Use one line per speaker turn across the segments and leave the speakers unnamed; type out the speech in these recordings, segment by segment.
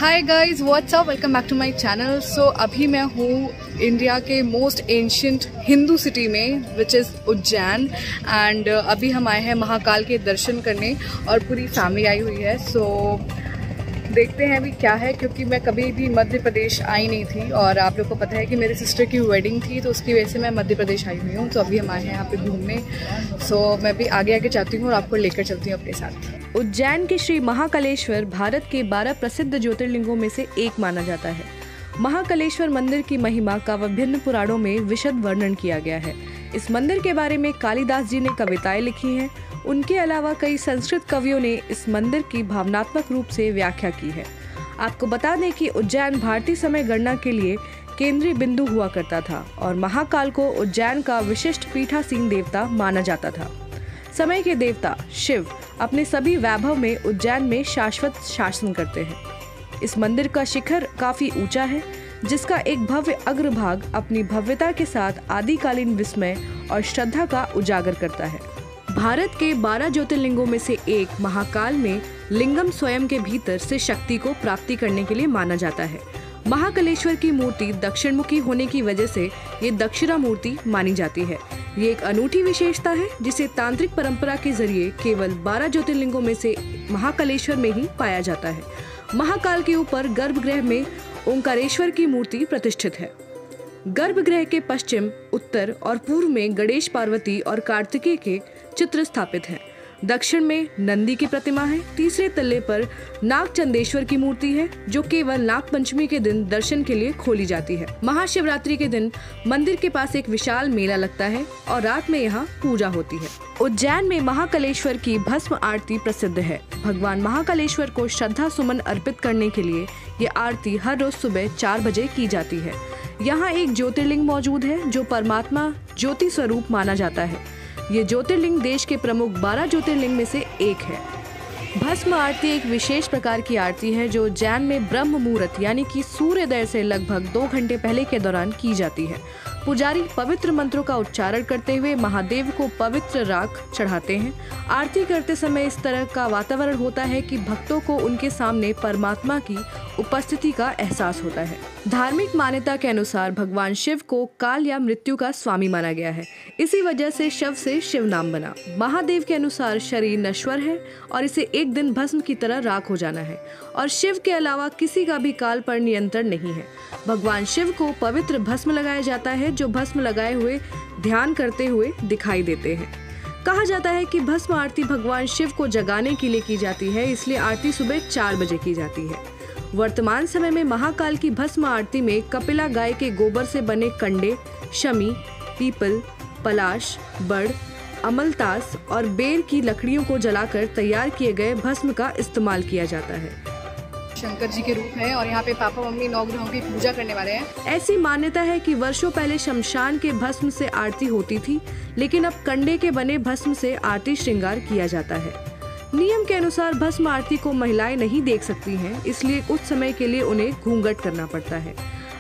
Hi guys, what's up, welcome back to my channel. So अभी मैं हूँ India के मोस्ट एंशियंट हिंदू सिटी में विच इज़ उज्जैन एंड अभी हम आए हैं महाकाल के दर्शन करने और पूरी फैमिली आई हुई है। सो देखते हैं अभी क्या है, क्योंकि मैं कभी भी मध्य प्रदेश आई नहीं थी और आप लोग को पता है कि मेरे सिस्टर की वेडिंग थी, तो उसकी वजह से मैं मध्य प्रदेश आई हुई हूँ। तो अभी हम आए हैं यहाँ पे घूमने। सो मैं भी आगे आगे जाती हूँ और आपको लेकर चलती हूँ अपने साथ।
उज्जैन के श्री महाकालेश्वर भारत के 12 प्रसिद्ध ज्योतिर्लिंगों में से एक माना जाता है। महाकालेश्वर मंदिर की महिमा का विभिन्न पुराणों में विशद वर्णन किया गया है। इस मंदिर के बारे में कालिदास जी ने कविताएं लिखी हैं। उनके अलावा कई संस्कृत कवियों ने इस मंदिर की भावनात्मक रूप से व्याख्या की है। आपको बता दें कि उज्जैन भारतीय समय गणना के लिए केंद्रीय बिंदु हुआ करता था और महाकाल को उज्जैन का विशिष्ट पीठासीन देवता माना जाता था। समय के देवता शिव अपने सभी वैभव में उज्जैन में शाश्वत शासन करते हैं। इस मंदिर का शिखर काफी ऊंचा है, जिसका एक भव्य अग्रभाग अपनी भव्यता के साथ आदिकालीन विस्मय और श्रद्धा का उजागर करता है। भारत के 12 ज्योतिर्लिंगों में से एक महाकाल में लिंगम स्वयं के भीतर से शक्ति को प्राप्ति करने के लिए माना जाता है। महाकालेश्वर की मूर्ति दक्षिणमुखी होने की वजह से ये दक्षिणा मूर्ति मानी जाती है। ये एक अनूठी विशेषता है जिसे तांत्रिक परंपरा के जरिए केवल 12 ज्योतिर्लिंगों में से महाकालेश्वर में ही पाया जाता है। महाकाल के ऊपर गर्भगृह में ओंकारेश्वर की मूर्ति प्रतिष्ठित है। गर्भगृह के पश्चिम, उत्तर और पूर्व में गणेश, पार्वती और कार्तिकेय के चित्र स्थापित हैं। दक्षिण में नंदी की प्रतिमा है। तीसरे तल्ले पर नागचंदेश्वर की मूर्ति है, जो केवल नाग पंचमी के दिन दर्शन के लिए खोली जाती है। महाशिवरात्रि के दिन मंदिर के पास एक विशाल मेला लगता है और रात में यहाँ पूजा होती है। उज्जैन में महाकालेश्वर की भस्म आरती प्रसिद्ध है। भगवान महाकालेश्वर को श्रद्धा सुमन अर्पित करने के लिए ये आरती हर रोज सुबह 4 बजे की जाती है। यहाँ एक ज्योतिर्लिंग मौजूद है जो परमात्मा ज्योति स्वरूप माना जाता है। ये ज्योतिर्लिंग देश के प्रमुख 12 ज्योतिर्लिंग में से एक है। भस्म आरती एक विशेष प्रकार की आरती है जो उज्जैन में ब्रह्म मुहूर्त यानी कि सूर्योदय से लगभग 2 घंटे पहले के दौरान की जाती है। पुजारी पवित्र मंत्रों का उच्चारण करते हुए महादेव को पवित्र राख चढ़ाते हैं। आरती करते समय इस तरह का वातावरण होता है कि भक्तों को उनके सामने परमात्मा की उपस्थिति का एहसास होता है। धार्मिक मान्यता के अनुसार भगवान शिव को काल या मृत्यु का स्वामी माना गया है। इसी वजह से शव से शिव नाम बना। महादेव के अनुसार शरीर नश्वर है और इसे एक दिन भस्म की तरह राख हो जाना है और शिव के अलावा किसी का भी काल पर नियंत्रण नहीं है। भगवान शिव को पवित्र भस्म लगाया जाता है, जो भस्म लगाए हुए ध्यान करते हुए दिखाई देते हैं। कहा जाता है कि भस्म आरती भगवान शिव को जगाने के लिए की जाती है, इसलिए आरती सुबह 4 बजे की जाती है। वर्तमान समय में महाकाल की भस्म आरती में कपिला गाय के गोबर से बने कंडे, शमी, पीपल, पलाश, बड़, अमलतास और बेर की लकड़ियों को जलाकर तैयार किए गए भस्म का इस्तेमाल किया जाता है।
शंकर जी के रूप है और यहाँ पे पापा मम्मी 9 ग्रहों की पूजा करने वाले हैं।
ऐसी मान्यता है कि वर्षों पहले शमशान के भस्म से आरती होती थी, लेकिन अब कंडे के बने भस्म से आरती श्रृंगार किया जाता है। नियम के अनुसार भस्म आरती को महिलाएं नहीं देख सकती हैं, इसलिए कुछ समय के लिए उन्हें घूंघट करना पड़ता है।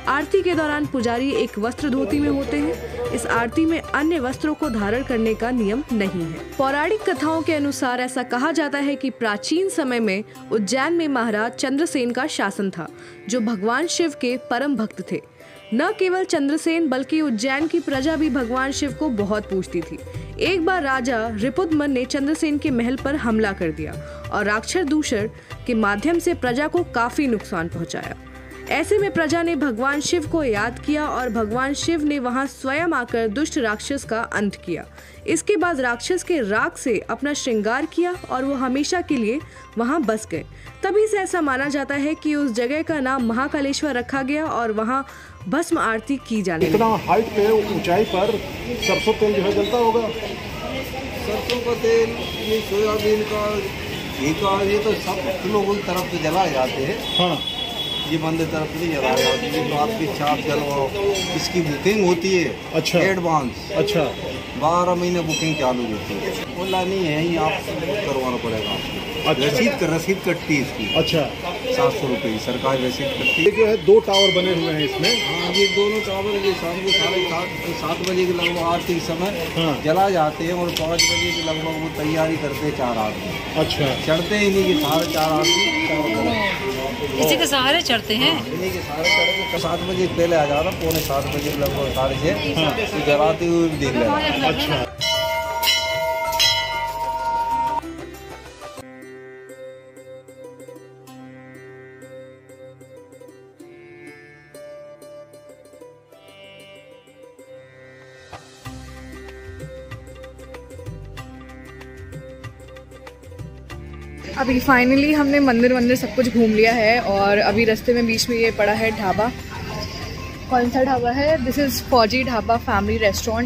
आरती के दौरान पुजारी एक वस्त्र धोती में होते हैं। इस आरती में अन्य वस्त्रों को धारण करने का नियम नहीं है। पौराणिक कथाओं के अनुसार ऐसा कहा जाता है कि प्राचीन समय में उज्जैन में महाराज चंद्रसेन का शासन था, जो भगवान शिव के परम भक्त थे। न केवल चंद्रसेन बल्कि उज्जैन की प्रजा भी भगवान शिव को बहुत पूजती थी। एक बार राजा रिपुदमन ने चंद्रसेन के महल पर हमला कर दिया और राक्षस दूषण के माध्यम से प्रजा को काफी नुकसान पहुंचाया। ऐसे में प्रजा ने भगवान शिव को याद किया और भगवान शिव ने वहां स्वयं आकर दुष्ट राक्षस का अंत किया। इसके बाद राक्षस के राख से अपना श्रृंगार किया और वो हमेशा के लिए वहां बस गए। तभी से ऐसा माना जाता है कि उस जगह का नाम महाकालेश्वर रखा गया और वहां भस्म आरती की जाने लगी।
इतना हाइट पे ऊंचाई पर सरसों तेल जो है जलता होगा।
सरसों का तेल, ये सोयाबीन का, घी का, ये तो सब लोग उन तरफ से जलाए जाते हैं। हाँ, ये मंदिर तरफ से जलाए जाते हैं। तो आपकी छाप जलवाओ, इसकी बुकिंग होती है। अच्छा, एडवांस। अच्छा, 12 महीने बुकिंग चालू होती है। बोला नहीं है, ये आप करवाना पड़ेगा आपको। अच्छा, रसीद कटती है इसकी। अच्छा, 700 रुपये की सरकारी रसीद कटती है।
जो है 2 टावर बने हुए हैं इसमें।
हाँ, ये दोनों टावर ये शाम को 7:30 बजे के लगभग आरती के समय जला जाते हैं और 5 बजे के लगभग वो तैयारी करते हैं 4 आदमी। अच्छा, चढ़ते ही नहीं कि 4:30 आदमी
इसी के सहारे चढ़ते हैं।
इन्हीं के सहारे चढ़ के 7 बजे पहले आ जाता, पौने 7 बजे लगभग 6:30 जलाते हुए भी देख लेना।
अच्छा,
अभी फाइनली हमने मंदिर सब कुछ घूम लिया है और अभी रास्ते में बीच में ये पड़ा है ढाबा। कौन सा ढाबा है? दिस इज़ फौजी ढाबा फैमिली रेस्टोरेंट।